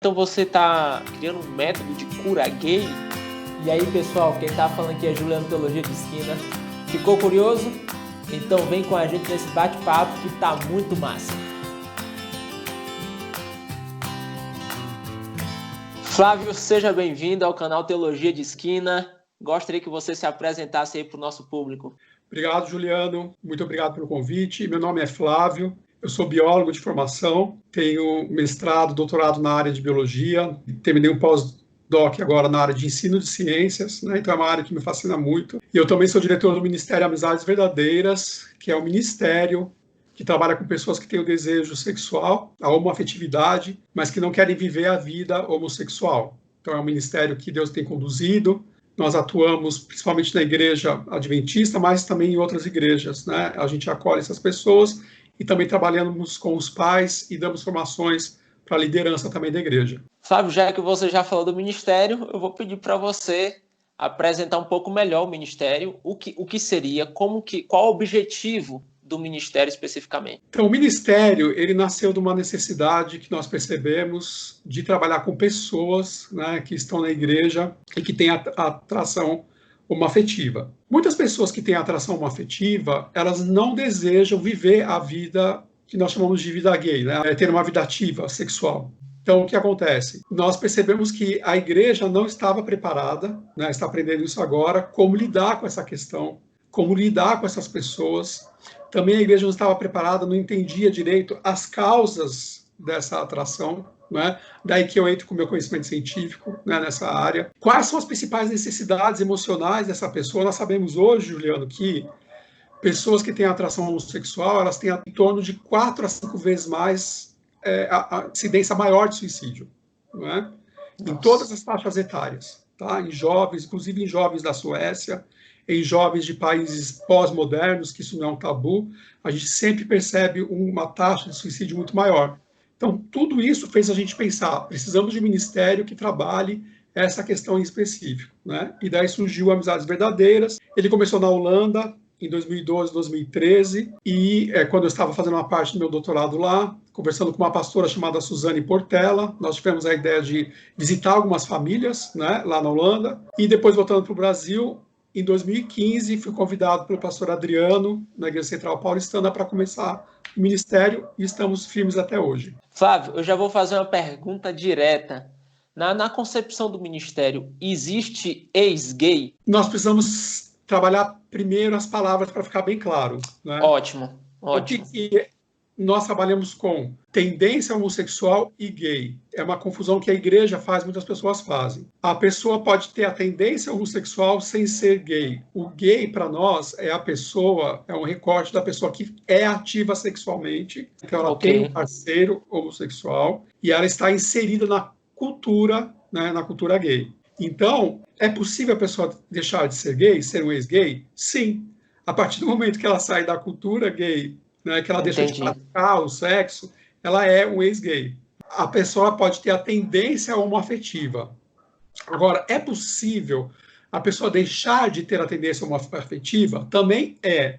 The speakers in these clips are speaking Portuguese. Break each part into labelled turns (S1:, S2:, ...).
S1: Então você está criando um método de cura gay?
S2: E aí, pessoal, quem tá falando aqui é Juliano Teologia de Esquina. Ficou curioso? Então vem com a gente nesse bate-papo que tá muito massa.
S1: Flávio, seja bem-vindo ao canal Teologia de Esquina. Gostaria que você se apresentasse aí para o nosso público.
S3: Obrigado, Juliano. Muito obrigado pelo convite. Meu nome é Flávio. Eu sou biólogo de formação, tenho mestrado, doutorado na área de biologia, terminei um pós-doc agora na área de ensino de ciências, né? Então é uma área que me fascina muito. E eu também sou diretor do Ministério Amizades Verdadeiras, que é um ministério que trabalha com pessoas que têm o desejo sexual, a homoafetividade, mas que não querem viver a vida homossexual. Então é um ministério que Deus tem conduzido. Nós atuamos principalmente na igreja adventista, mas também em outras igrejas, né? A gente acolhe essas pessoas e também trabalhamos com os pais e damos formações para a liderança também da igreja.
S1: Flávio, já que você já falou do ministério, eu vou pedir para você apresentar um pouco melhor o ministério, o que seria, qual o objetivo do ministério especificamente.
S3: Então, o ministério, ele nasceu de uma necessidade que nós percebemos de trabalhar com pessoas, né, que estão na igreja e que têm atração homoafetiva. Muitas pessoas que têm atração homoafetiva, elas não desejam viver a vida que nós chamamos de vida gay, né, ter uma vida ativa, sexual. Então, o que acontece? Nós percebemos que a igreja não estava preparada, né, está aprendendo isso agora, como lidar com essa questão, como lidar com essas pessoas. Também a igreja não estava preparada, não entendia direito as causas dessa atração, né? Daí que eu entro com o meu conhecimento científico, né, nessa área. Quais são as principais necessidades emocionais dessa pessoa? Nós sabemos hoje, Juliano, que pessoas que têm atração homossexual, elas têm em torno de 4 a 5 vezes mais a incidência maior de suicídio, não é? Em todas as faixas etárias, tá? Em jovens, inclusive em jovens da Suécia, em jovens de países pós-modernos, que isso não é um tabu, a gente sempre percebe uma taxa de suicídio muito maior. Então, tudo isso fez a gente pensar, precisamos de um ministério que trabalhe essa questão em específico, né? E daí surgiu Amizades Verdadeiras. Ele começou na Holanda, em 2012, 2013, e quando eu estava fazendo uma parte do meu doutorado lá, conversando com uma pastora chamada Suzane Portela, nós tivemos a ideia de visitar algumas famílias, né, lá na Holanda, e depois voltando para o Brasil, em 2015, fui convidado pelo pastor Adriano, na Igreja Central Paulistana, para começar o ministério, e estamos firmes até hoje.
S1: Flávio, eu já vou fazer uma pergunta direta. Na concepção do ministério, existe ex-gay?
S3: Nós precisamos trabalhar primeiro as palavras para ficar bem claro, né?
S1: Ótimo.
S3: O que nós trabalhamos com tendência homossexual e gay. É uma confusão que a igreja faz, muitas pessoas fazem. A pessoa pode ter a tendência homossexual sem ser gay. O gay, para nós, é a pessoa, é um recorte da pessoa que é ativa sexualmente, então ela tem um parceiro homossexual e ela está inserida na cultura, né, na cultura gay. Então, é possível a pessoa deixar de ser gay, ser um ex-gay? Sim. A partir do momento que ela sai da cultura gay, né, que ela deixa de praticar o sexo, ela é um ex-gay. A pessoa pode ter a tendência homoafetiva. Agora, é possível a pessoa deixar de ter a tendência homoafetiva? Também é.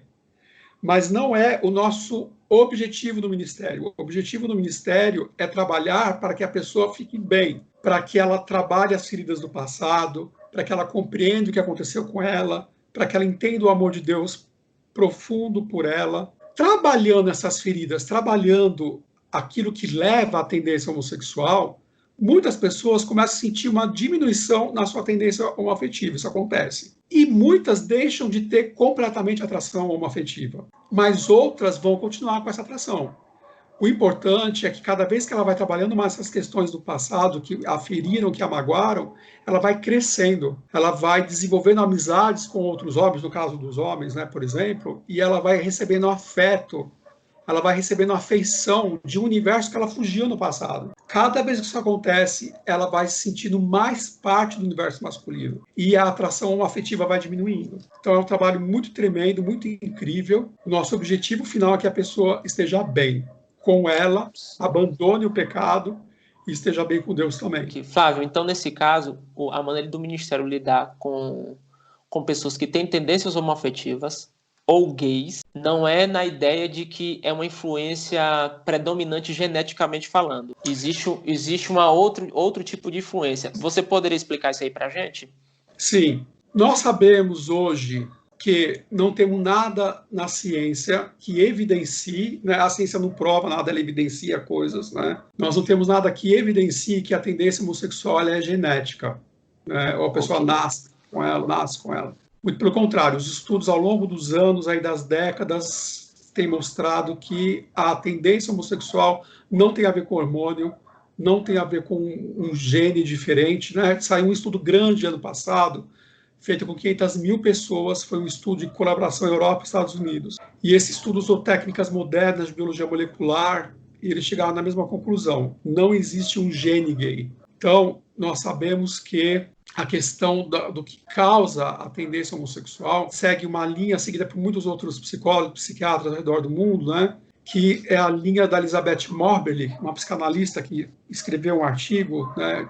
S3: Mas não é o nosso objetivo do ministério. O objetivo do ministério é trabalhar para que a pessoa fique bem, para que ela trabalhe as feridas do passado, para que ela compreenda o que aconteceu com ela, para que ela entenda o amor de Deus profundo por ela. Trabalhando essas feridas, trabalhando aquilo que leva à tendência homossexual, muitas pessoas começam a sentir uma diminuição na sua tendência homoafetiva, isso acontece. E muitas deixam de ter completamente atração homoafetiva, mas outras vão continuar com essa atração. O importante é que cada vez que ela vai trabalhando mais essas questões do passado, que a feriram, que a magoaram, ela vai crescendo, ela vai desenvolvendo amizades com outros homens, no caso dos homens, né, por exemplo, e ela vai recebendo afeto, ela vai recebendo afeição de um universo que ela fugiu no passado. Cada vez que isso acontece, ela vai se sentindo mais parte do universo masculino e a atração afetiva vai diminuindo. Então é um trabalho muito tremendo, muito incrível. O nosso objetivo final é que a pessoa esteja bem com ela, abandone o pecado e esteja bem com Deus também.
S1: Flávio, então nesse caso, a maneira do ministério lidar com pessoas que têm tendências homoafetivas ou gays, não é na ideia de que é uma influência predominante geneticamente falando. Existe outro tipo de influência. Você poderia explicar isso aí pra gente?
S3: Sim. Nós sabemos hoje que não temos nada na ciência que evidencie, né? A ciência não prova nada, ela evidencia coisas, né? Nós não temos nada que evidencie que a tendência homossexual é genética, né? Ou a pessoa nasce com ela. Muito pelo contrário, os estudos ao longo dos anos, aí das décadas, têm mostrado que a tendência homossexual não tem a ver com hormônio, não tem a ver com um gene diferente, né? Saiu um estudo grande ano passado, feito com 500 mil pessoas, foi um estudo de colaboração Europa e Estados Unidos. E esse estudo usou técnicas modernas de biologia molecular e eles chegaram na mesma conclusão: não existe um gene gay. Então, nós sabemos que a questão do que causa a tendência homossexual segue uma linha seguida por muitos outros psicólogos, psiquiatras ao redor do mundo, né? Que é a linha da Elizabeth Morbelli, uma psicanalista que escreveu um artigo, né,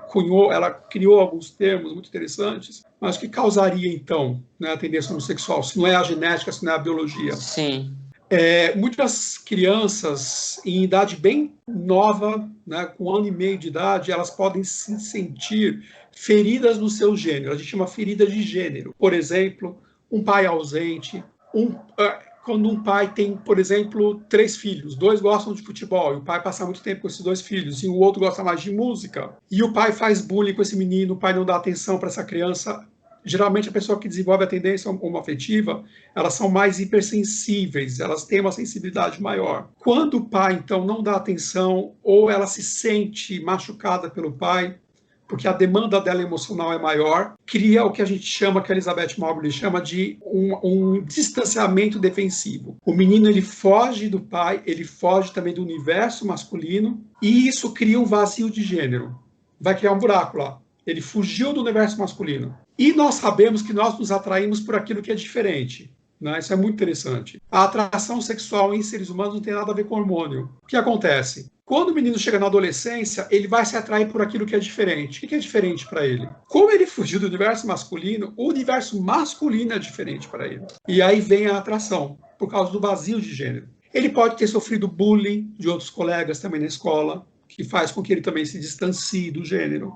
S3: ela criou alguns termos muito interessantes, mas o que causaria, então, né, a tendência homossexual, se não é a genética, se não é a biologia?
S1: Sim.
S3: Muitas crianças em idade bem nova, né, com 1 ano e meio de idade, elas podem se sentir feridas no seu gênero. A gente chama ferida de gênero. Por exemplo, um pai ausente, quando um pai tem, por exemplo, 3 filhos, 2 gostam de futebol, e o pai passa muito tempo com esses 2 filhos, e o outro gosta mais de música, e o pai faz bullying com esse menino, o pai não dá atenção para essa criança. Geralmente a pessoa que desenvolve a tendência homoafetiva, elas são mais hipersensíveis, elas têm uma sensibilidade maior. Quando o pai, então, não dá atenção, ou ela se sente machucada pelo pai, porque a demanda dela emocional é maior, cria o que a gente chama, que a Elizabeth Mobley chama de um distanciamento defensivo. O menino, ele foge do pai, ele foge também do universo masculino, e isso cria um vazio de gênero. Vai criar um buraco lá. Ele fugiu do universo masculino. E nós sabemos que nós nos atraímos por aquilo que é diferente. Né? Isso é muito interessante. A atração sexual em seres humanos não tem nada a ver com hormônio. O que acontece? Quando o menino chega na adolescência, ele vai se atrair por aquilo que é diferente. O que é diferente para ele? Como ele fugiu do universo masculino, o universo masculino é diferente para ele. E aí vem a atração, por causa do vazio de gênero. Ele pode ter sofrido bullying de outros colegas também na escola, que faz com que ele também se distancie do gênero.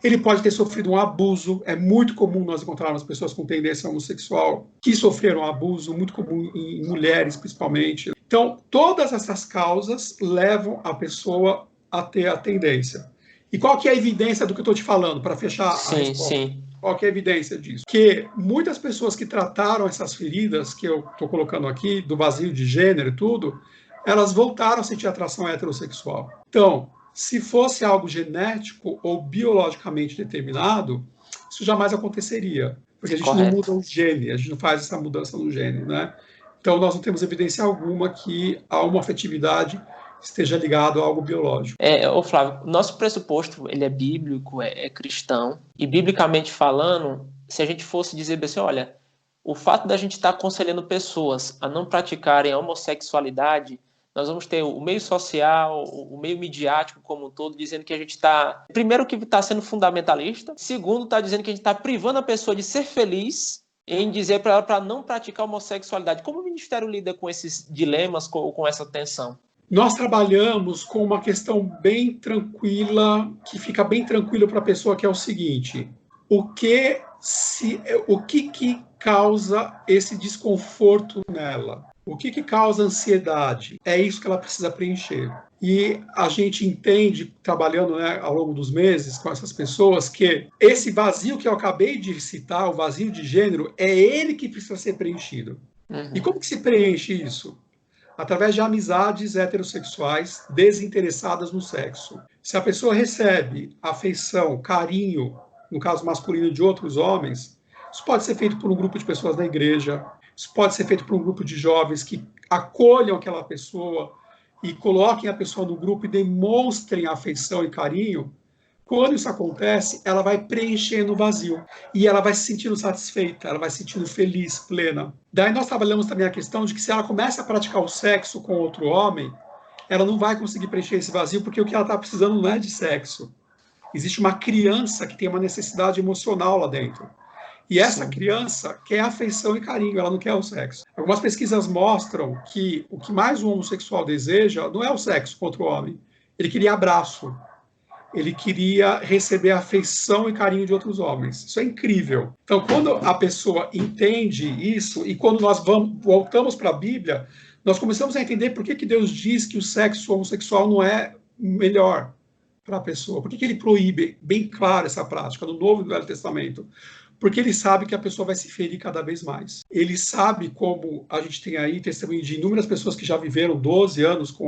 S3: Ele pode ter sofrido um abuso. É muito comum nós encontrarmos pessoas com tendência homossexual que sofreram abuso, muito comum em mulheres principalmente. Então, todas essas causas levam a pessoa a ter a tendência. E qual que é a evidência do que eu estou te falando, para fechar a resposta?
S1: Sim.
S3: Qual que é a evidência disso? Que muitas pessoas que trataram essas feridas que eu estou colocando aqui, do vazio de gênero e tudo, elas voltaram a sentir atração heterossexual. Então, se fosse algo genético ou biologicamente determinado, isso jamais aconteceria. Porque a gente não muda o gene, a gente não faz essa mudança no gene, né? Então, nós não temos evidência alguma que a homoafetividade esteja ligado a algo biológico.
S1: Flávio, nosso pressuposto ele é bíblico, é cristão, e biblicamente falando, se a gente fosse dizer assim, olha, o fato da gente estar aconselhando pessoas a não praticarem a homossexualidade, nós vamos ter o meio social, o meio midiático como um todo, dizendo que a gente está, primeiro, que está sendo fundamentalista, segundo, está dizendo que a gente está privando a pessoa de ser feliz em dizer para ela para não praticar homossexualidade. Como o Ministério lida com esses dilemas, com essa tensão?
S3: Nós trabalhamos com uma questão bem tranquila, que fica bem tranquilo para a pessoa, que é o seguinte: o que causa esse desconforto nela? O que causa ansiedade? É isso que ela precisa preencher. E a gente entende, trabalhando, né, ao longo dos meses com essas pessoas, que esse vazio que eu acabei de citar, o vazio de gênero, é ele que precisa ser preenchido. Uhum. E como que se preenche isso? Através de amizades heterossexuais desinteressadas no sexo. Se a pessoa recebe afeição, carinho, no caso masculino, de outros homens, isso pode ser feito por um grupo de pessoas da igreja, isso pode ser feito por um grupo de jovens que acolham aquela pessoa e coloquem a pessoa no grupo e demonstrem afeição e carinho. Quando isso acontece, ela vai preenchendo o vazio e ela vai se sentindo satisfeita, ela vai se sentindo feliz, plena. Daí nós trabalhamos também a questão de que se ela começa a praticar o sexo com outro homem, ela não vai conseguir preencher esse vazio, porque o que ela está precisando não é de sexo. Existe uma criança que tem uma necessidade emocional lá dentro. E essa
S1: Sim.
S3: criança quer afeição e carinho, ela não quer o sexo. Algumas pesquisas mostram que o que mais o homossexual deseja não é o sexo contra o homem. Ele queria abraço. Ele queria receber afeição e carinho de outros homens. Isso é incrível. Então, quando a pessoa entende isso, e quando nós voltamos para a Bíblia, nós começamos a entender por que Deus diz que o sexo homossexual não é melhor para a pessoa. Por que ele proíbe bem claro essa prática no Novo e no Velho Testamento? Porque ele sabe que a pessoa vai se ferir cada vez mais. Ele sabe, como a gente tem aí testemunho de inúmeras pessoas que já viveram 12 anos com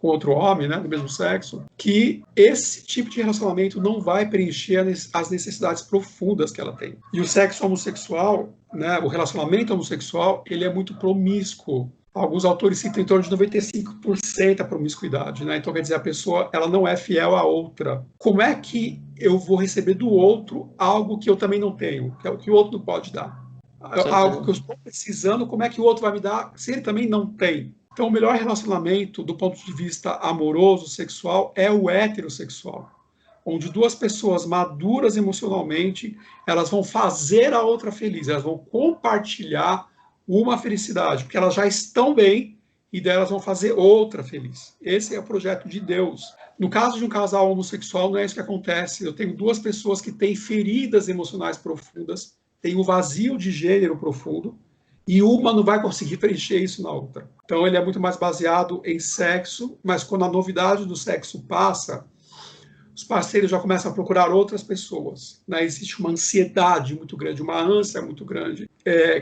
S3: outro homem, né, do mesmo sexo, que esse tipo de relacionamento não vai preencher as necessidades profundas que ela tem. E o sexo homossexual, né, o relacionamento homossexual, ele é muito promíscuo. Alguns autores citam em torno de 95% a promiscuidade, né? Então, quer dizer, a pessoa ela não é fiel à outra. Como é que eu vou receber do outro algo que eu também não tenho, que é o que o outro não pode dar? Algo que eu estou precisando, como é que o outro vai me dar se ele também não tem? Então, o melhor relacionamento, do ponto de vista amoroso, sexual, é o heterossexual, onde duas pessoas maduras emocionalmente, elas vão fazer a outra feliz, elas vão compartilhar uma felicidade, porque elas já estão bem e delas vão fazer outra feliz. Esse é o projeto de Deus. No caso de um casal homossexual, não é isso que acontece. Eu tenho duas pessoas que têm feridas emocionais profundas, têm um vazio de gênero profundo, e uma não vai conseguir preencher isso na outra. Então, ele é muito mais baseado em sexo, mas quando a novidade do sexo passa, os parceiros já começam a procurar outras pessoas. Né? Existe uma ansiedade muito grande, uma ânsia muito grande,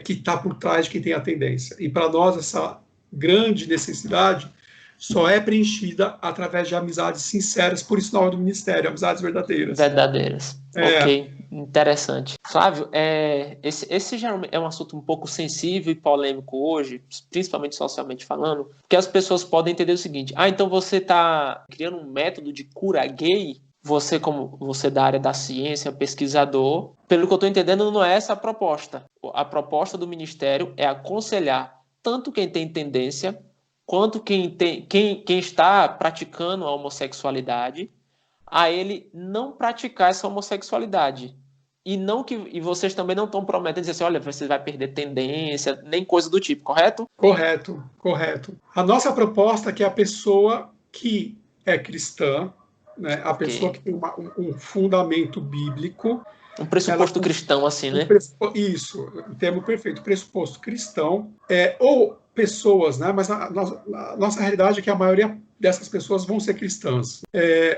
S3: que está por trás de quem tem a tendência. E para nós, essa grande necessidade só é preenchida através de amizades sinceras, por isso na hora do ministério, amizades verdadeiras.
S1: Verdadeiras. Ok, interessante. Flávio, esse geralmente é um assunto um pouco sensível e polêmico hoje, principalmente socialmente falando, porque as pessoas podem entender o seguinte: então você está criando um método de cura gay? Você, como você da área da ciência, pesquisador, pelo que eu estou entendendo, não é essa a proposta. A proposta do ministério é aconselhar tanto quem tem tendência, quanto quem está praticando a homossexualidade, a ele não praticar essa homossexualidade. E vocês também não estão prometendo dizer assim, olha, você vai perder tendência, nem coisa do tipo, correto?
S3: Correto. A nossa proposta é que a pessoa que é cristã, né, a pessoa que tem um fundamento bíblico...
S1: Um pressuposto cristão, assim, né?
S3: Isso, o termo perfeito, pressuposto cristão, ou pessoas, né, mas a nossa realidade é que a maioria dessas pessoas vão ser cristãs,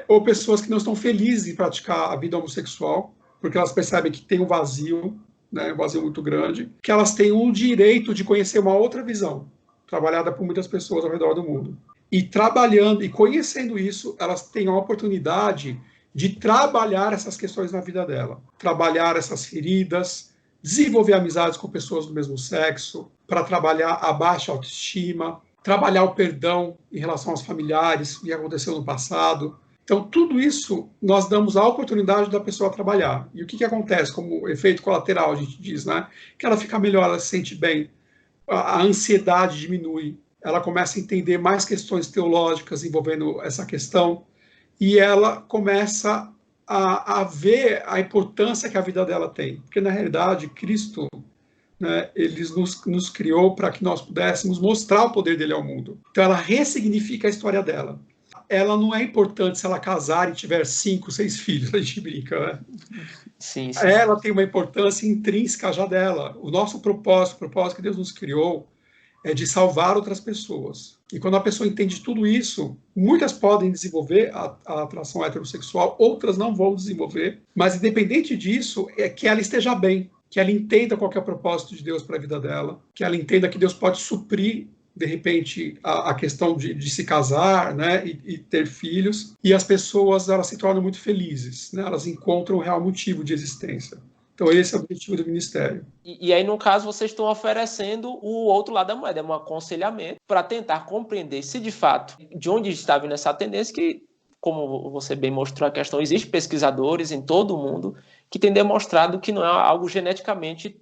S3: ou pessoas que não estão felizes em praticar a vida homossexual, porque elas percebem que tem um vazio, né, um vazio muito grande, que elas têm o direito de conhecer uma outra visão, trabalhada por muitas pessoas ao redor do mundo. E trabalhando e conhecendo isso, elas têm a oportunidade de trabalhar essas questões na vida dela, trabalhar essas feridas, desenvolver amizades com pessoas do mesmo sexo, para trabalhar a baixa autoestima, trabalhar o perdão em relação aos familiares, o que aconteceu no passado. Então, tudo isso nós damos a oportunidade da pessoa trabalhar. E o que acontece como efeito colateral, a gente diz, né? Que ela fica melhor, ela se sente bem, a ansiedade diminui, ela começa a entender mais questões teológicas envolvendo essa questão, e ela começa a ver a importância que a vida dela tem. Porque, na realidade, Cristo, né, ele nos criou para que nós pudéssemos mostrar o poder dele ao mundo. Então, ela ressignifica a história dela. Ela não é importante se ela casar e tiver 5, 6 filhos, a gente brinca, né?
S1: Sim.
S3: Ela tem uma importância intrínseca já dela. O nosso propósito, o propósito que Deus nos criou, é de salvar outras pessoas. E quando a pessoa entende tudo isso, muitas podem desenvolver a atração heterossexual, outras não vão desenvolver, mas independente disso, é que ela esteja bem, que ela entenda qual que é o propósito de Deus para a vida dela, que ela entenda que Deus pode suprir, de repente, a questão de se casar, né, e ter filhos, e as pessoas elas se tornam muito felizes, né, elas encontram um real motivo de existência. Então, esse é o objetivo do ministério.
S1: E aí, no caso, vocês estão oferecendo o outro lado da moeda, um aconselhamento para tentar compreender se, de fato, de onde está vindo essa tendência, que, como você bem mostrou a questão, existem pesquisadores em todo o mundo que têm demonstrado que não é algo geneticamente,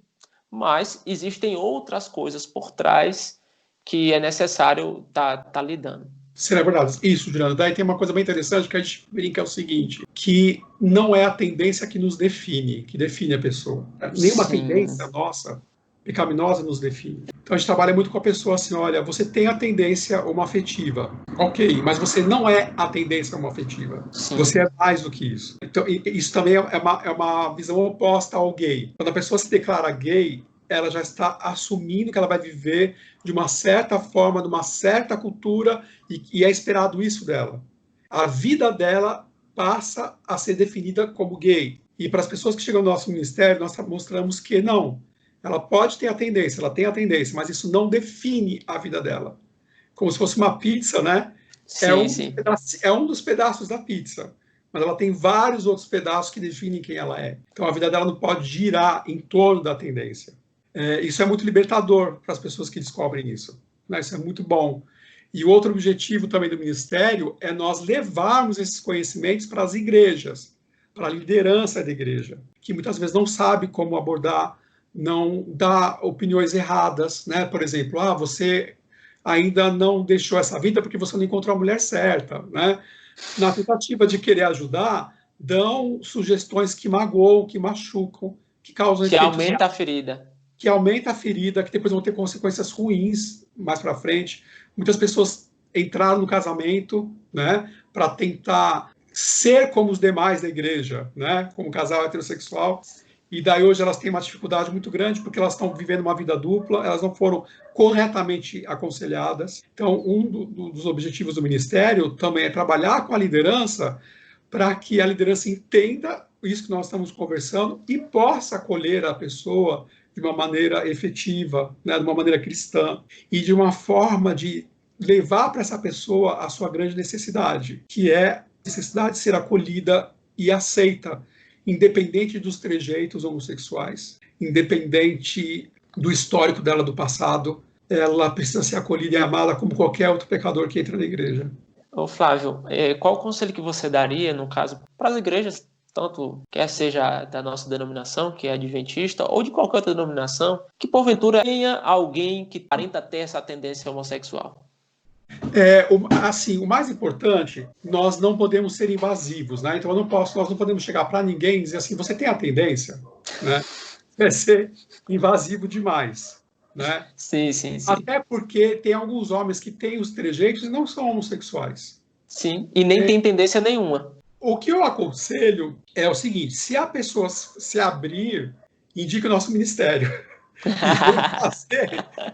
S1: mas existem outras coisas por trás que é necessário tá lidando.
S3: serem abordadas. Isso, Juliano. Daí tem uma coisa bem interessante que a gente brinca, é o seguinte, que não é a tendência que nos define, que define a pessoa. Nenhuma tendência nossa pecaminosa nos define. Então a gente trabalha muito com a pessoa assim, olha, você tem a tendência homoafetiva, ok, mas você não é a tendência homoafetiva.
S1: Sim.
S3: Você é mais do que isso. Então isso também é uma visão oposta ao gay. Quando a pessoa se declara gay, ela já está assumindo que ela vai viver de uma certa forma, de uma certa cultura, e é esperado isso dela. A vida dela passa a ser definida como gay. E para as pessoas que chegam no nosso ministério, nós mostramos que não. Ela pode ter a tendência, ela tem a tendência, mas isso não define a vida dela. Como se fosse uma pizza, né?
S1: Sim,
S3: É um dos pedaços da pizza, mas ela tem vários outros pedaços que definem quem ela é. Então a vida dela não pode girar em torno da tendência. Isso é muito libertador para as pessoas que descobrem isso, né? Isso é muito bom. E o outro objetivo também do ministério é nós levarmos esses conhecimentos para as igrejas, para a liderança da igreja, que muitas vezes não sabe como abordar, não dá opiniões erradas, né? Por exemplo, você ainda não deixou essa vida porque você não encontrou a mulher certa, né? Na tentativa de querer ajudar, dão sugestões que magoam, que machucam, que causam
S1: que aumenta a ferida.
S3: Que aumenta a ferida, que depois vão ter consequências ruins mais para frente. Muitas pessoas entraram no casamento, né, para tentar ser como os demais da igreja, né, como casal heterossexual, e daí hoje elas têm uma dificuldade muito grande porque elas estão vivendo uma vida dupla, elas não foram corretamente aconselhadas. Então, dos objetivos do ministério também é trabalhar com a liderança para que a liderança entenda isso que nós estamos conversando e possa acolher a pessoa de uma maneira efetiva, né, de uma maneira cristã, e de uma forma de levar para essa pessoa a sua grande necessidade, que é a necessidade de ser acolhida e aceita, independente dos trejeitos homossexuais, independente do histórico dela do passado, ela precisa ser acolhida e amada como qualquer outro pecador que entra na igreja.
S1: Ô Flávio, qual o conselho que você daria, no caso, para as igrejas, tanto quer seja da nossa denominação, que é adventista, ou de qualquer outra denominação, que porventura tenha alguém que aparenta ter essa tendência homossexual?
S3: O mais importante, nós não podemos ser invasivos, né? Então nós não podemos chegar para ninguém e dizer assim, você tem a tendência, né? É ser invasivo demais, né?
S1: Sim.
S3: Até porque tem alguns homens que têm os trejeitos e não são homossexuais.
S1: Sim, e nem tem tendência nenhuma.
S3: O que eu aconselho é o seguinte, se a pessoa se abrir, indique o nosso ministério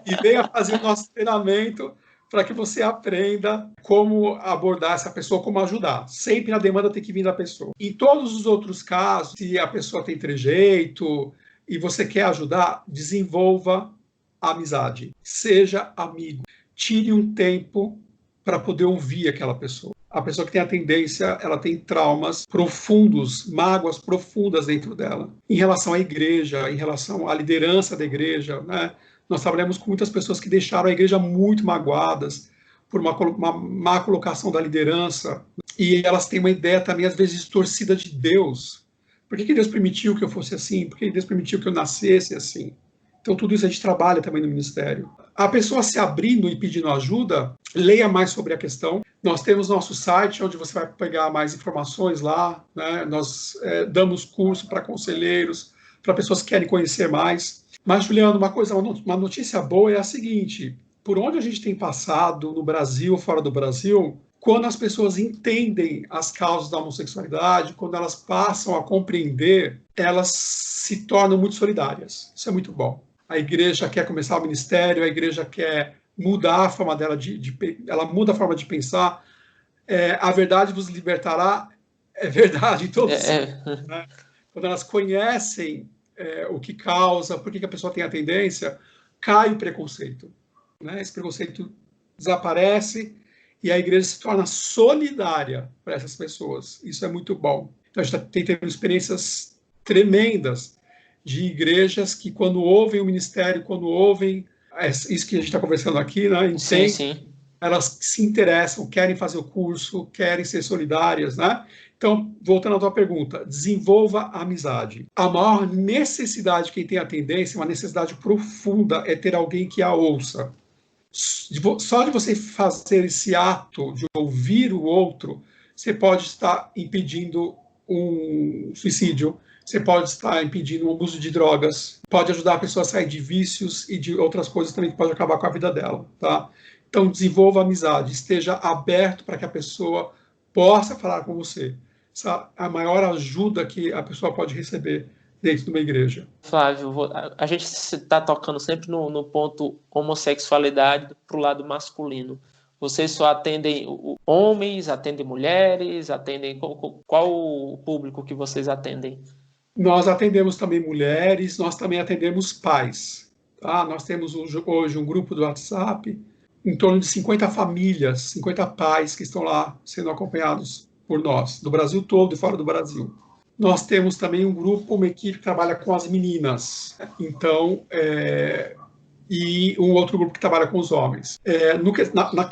S3: e venha fazer o nosso treinamento para que você aprenda como abordar essa pessoa, como ajudar. Sempre a demanda tem que vir da pessoa. Em todos os outros casos, se a pessoa tem trejeito e você quer ajudar, desenvolva a amizade. Seja amigo. Tire um tempo para poder ouvir aquela pessoa. A pessoa que tem a tendência, ela tem traumas profundos, mágoas profundas dentro dela. Em relação à igreja, em relação à liderança da igreja, né? Nós trabalhamos com muitas pessoas que deixaram a igreja muito magoadas por uma má colocação da liderança. E elas têm uma ideia também, às vezes, distorcida de Deus. Por que Deus permitiu que eu fosse assim? Por que Deus permitiu que eu nascesse assim? Então, tudo isso a gente trabalha também no ministério. A pessoa se abrindo e pedindo ajuda, leia mais sobre a questão. Nós temos nosso site, onde você vai pegar mais informações lá, né? Nós damos curso para conselheiros, para pessoas que querem conhecer mais. Mas, Juliano, uma notícia boa é a seguinte, por onde a gente tem passado no Brasil, fora do Brasil, quando as pessoas entendem as causas da homossexualidade, quando elas passam a compreender, elas se tornam muito solidárias. Isso é muito bom. A igreja quer começar o ministério, a igreja quer mudar a forma dela ela muda a forma de pensar. A verdade vos libertará, é verdade em todos os sentidos, né? Quando elas conhecem o que causa, por que a pessoa tem a tendência, cai o preconceito, né? Esse preconceito desaparece e a igreja se torna solidária para essas pessoas. Isso é muito bom. Então, a gente tem tido experiências tremendas de igrejas que, quando ouvem o ministério, quando ouvem isso que a gente está conversando aqui, né?
S1: Sim.
S3: Elas se interessam, querem fazer o curso, querem ser solidárias, né? Então, voltando à tua pergunta, desenvolva a amizade. A maior necessidade que quem tem a tendência, uma necessidade profunda, é ter alguém que a ouça, Só de você fazer esse ato de ouvir o outro, você pode estar impedindo um suicídio, você pode estar impedindo o abuso de drogas, pode ajudar a pessoa a sair de vícios e de outras coisas também que pode acabar com a vida dela, tá? Então, desenvolva amizade, esteja aberto para que a pessoa possa falar com você. Essa é a maior ajuda que a pessoa pode receber dentro de uma igreja.
S1: Flávio, a gente está tocando sempre no ponto homossexualidade para o lado masculino. Vocês só atendem homens, atendem mulheres, atendem qual o público que vocês atendem?
S3: Nós atendemos também mulheres, nós também atendemos pais. Tá? Nós temos hoje um grupo do WhatsApp, em torno de 50 famílias, 50 pais que estão lá sendo acompanhados por nós, do Brasil todo e fora do Brasil. Nós temos também um grupo, uma equipe que trabalha com as meninas. Então, e um outro grupo que trabalha com os homens.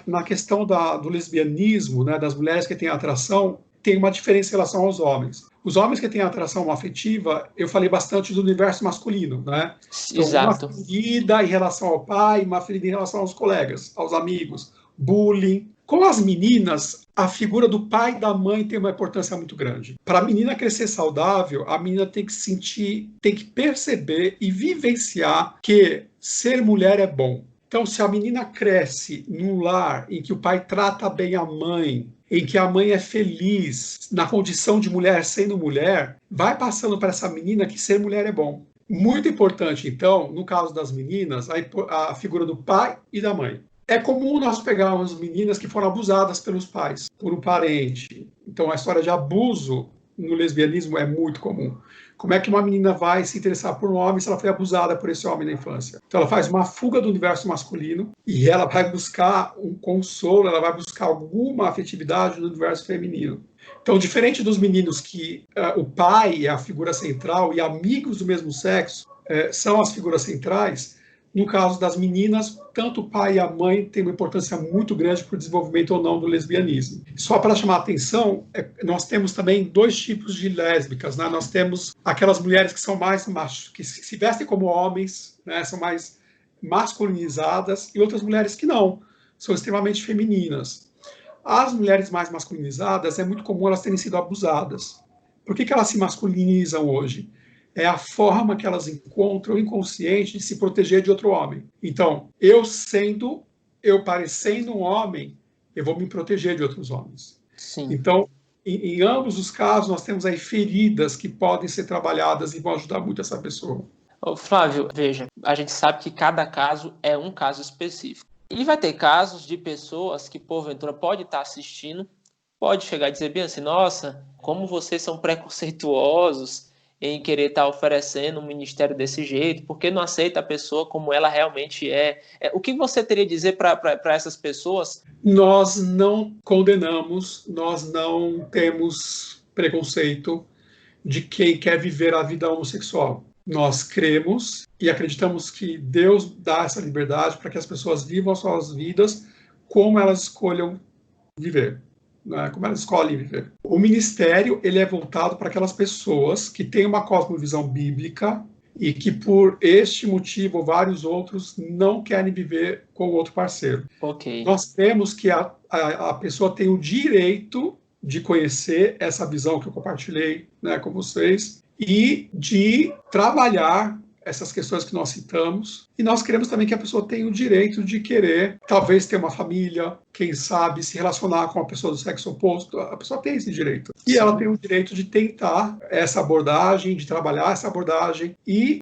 S3: Na questão do lesbianismo, né, das mulheres que têm atração, tem uma diferença em relação aos homens. Os homens que têm atração afetiva, eu falei bastante do universo masculino, né? Então,
S1: Exato.
S3: uma ferida em relação ao pai, uma ferida em relação aos colegas, aos amigos, bullying. Com as meninas, a figura do pai e da mãe tem uma importância muito grande. Para a menina crescer saudável, a menina tem que sentir, tem que perceber e vivenciar que ser mulher é bom. Então, se a menina cresce num lar em que o pai trata bem a mãe, em que a mãe é feliz na condição de mulher sendo mulher, vai passando para essa menina que ser mulher é bom. Muito importante, então, no caso das meninas, a figura do pai e da mãe. É comum nós pegarmos meninas que foram abusadas pelos pais, por um parente. Então, a história de abuso no lesbianismo é muito comum. Como é que uma menina vai se interessar por um homem se ela foi abusada por esse homem na infância? Então, ela faz uma fuga do universo masculino e ela vai buscar um consolo, ela vai buscar alguma afetividade no universo feminino. Então, diferente dos meninos que o pai é a figura central e amigos do mesmo sexo são as figuras centrais, no caso das meninas, tanto o pai e a mãe têm uma importância muito grande para o desenvolvimento ou não do lesbianismo. Só para chamar a atenção, nós temos também dois tipos de lésbicas, né? Nós temos aquelas mulheres que são mais machos, que se vestem como homens, né? São mais masculinizadas, e outras mulheres que não, são extremamente femininas. As mulheres mais masculinizadas, é muito comum elas terem sido abusadas. Por que elas se masculinizam hoje? É a forma que elas encontram inconsciente de se proteger de outro homem. Então, eu parecendo um homem, eu vou me proteger de outros homens.
S1: Sim.
S3: Então, em ambos os casos, nós temos aí feridas que podem ser trabalhadas e vão ajudar muito essa pessoa.
S1: Ô, Flávio, veja, a gente sabe que cada caso é um caso específico. E vai ter casos de pessoas que, porventura, pode estar assistindo, pode chegar a dizer bem assim, nossa, como vocês são preconceituosos em querer estar oferecendo um ministério desse jeito, porque não aceita a pessoa como ela realmente é. O que você teria a dizer para essas pessoas?
S3: Nós não condenamos, nós não temos preconceito de quem quer viver a vida homossexual. Nós cremos e acreditamos que Deus dá essa liberdade para que as pessoas vivam as suas vidas como elas escolham viver. Como elas escolhem viver. O ministério ele é voltado para aquelas pessoas que têm uma cosmovisão bíblica e que por este motivo ou vários outros não querem viver com outro parceiro.
S1: Okay.
S3: Nós temos que a pessoa tem o direito de conhecer essa visão que eu compartilhei, né, com vocês e de trabalhar essas questões que nós citamos, e nós queremos também que a pessoa tenha o direito de querer, talvez ter uma família, quem sabe se relacionar com uma pessoa do sexo oposto, a pessoa tem esse direito. E ela tem o direito de tentar essa abordagem, de trabalhar essa abordagem e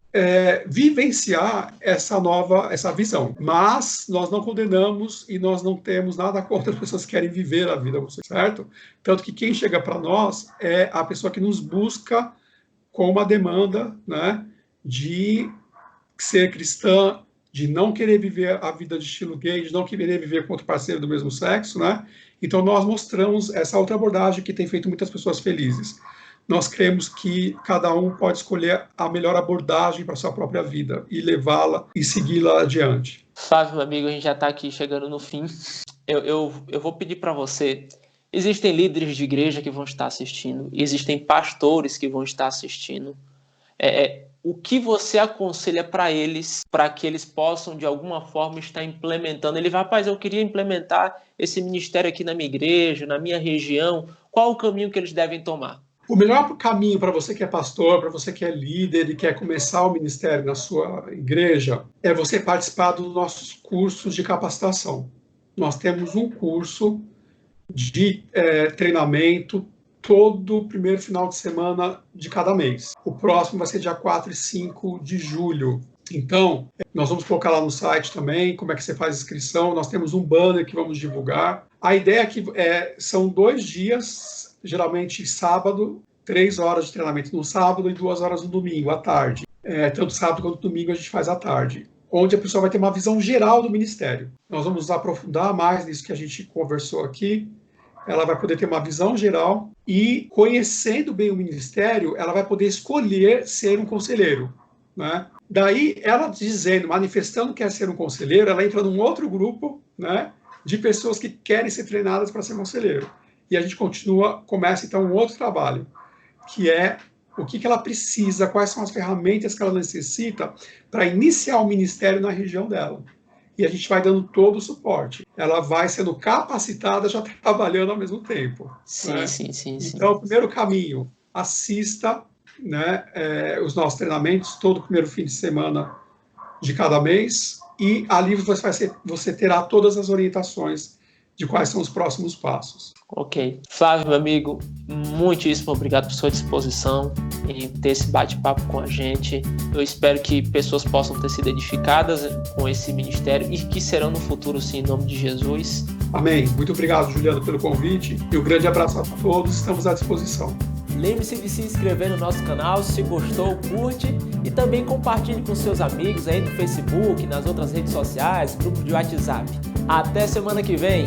S3: vivenciar essa visão. Mas nós não condenamos e nós não temos nada contra as pessoas que querem viver a vida, certo? Tanto que quem chega para nós é a pessoa que nos busca com uma demanda, né, de ser cristã, de não querer viver a vida de estilo gay, de não querer viver com outro parceiro do mesmo sexo, né? Então nós mostramos essa outra abordagem que tem feito muitas pessoas felizes. Nós cremos que cada um pode escolher a melhor abordagem para a sua própria vida e levá-la e segui-la adiante.
S1: Flávio, meu amigo, a gente já está aqui chegando no fim. Eu vou pedir para você, existem líderes de igreja que vão estar assistindo, existem pastores que vão estar assistindo. o que você aconselha para eles, para que eles possam, de alguma forma, estar implementando? Ele vai, rapaz, eu queria implementar esse ministério aqui na minha igreja, na minha região. Qual o caminho que eles devem tomar?
S3: O melhor caminho para você que é pastor, para você que é líder e quer começar o ministério na sua igreja, é você participar dos nossos cursos de capacitação. Nós temos um curso de treinamento todo primeiro final de semana de cada mês. O próximo vai ser dia 4 e 5 de julho. Então, nós vamos colocar lá no site também como é que você faz a inscrição. Nós temos um banner que vamos divulgar. A ideia é que são 2 dias, geralmente sábado, 3 horas de treinamento no sábado e 2 horas no domingo, à tarde. Tanto sábado quanto domingo a gente faz à tarde, onde a pessoa vai ter uma visão geral do ministério. Nós vamos aprofundar mais nisso que a gente conversou aqui. Ela vai poder ter uma visão geral e, conhecendo bem o ministério, ela vai poder escolher ser um conselheiro, né? Daí, ela dizendo, manifestando que quer ser um conselheiro, ela entra num outro grupo, né, de pessoas que querem ser treinadas para ser conselheiro. E a gente começa então um outro trabalho, que é o que ela precisa, quais são as ferramentas que ela necessita para iniciar o ministério na região dela. E a gente vai dando todo o suporte. Ela vai sendo capacitada, já trabalhando ao mesmo tempo.
S1: Sim,
S3: né?
S1: sim.
S3: Então, o primeiro caminho, assista, né, os nossos treinamentos, todo primeiro fim de semana de cada mês, e ali você terá todas as orientações de quais são os próximos passos.
S1: Ok. Flávio, meu amigo, muitíssimo obrigado por sua disposição em ter esse bate-papo com a gente. Eu espero que pessoas possam ter sido edificadas com esse ministério e que serão no futuro, sim, em nome de Jesus.
S3: Amém. Muito obrigado, Juliano, pelo convite, e um grande abraço a todos, estamos à disposição.
S2: Lembre-se de se inscrever no nosso canal, se gostou, curte e também compartilhe com seus amigos aí no Facebook, nas outras redes sociais, grupo de WhatsApp. Até semana que vem!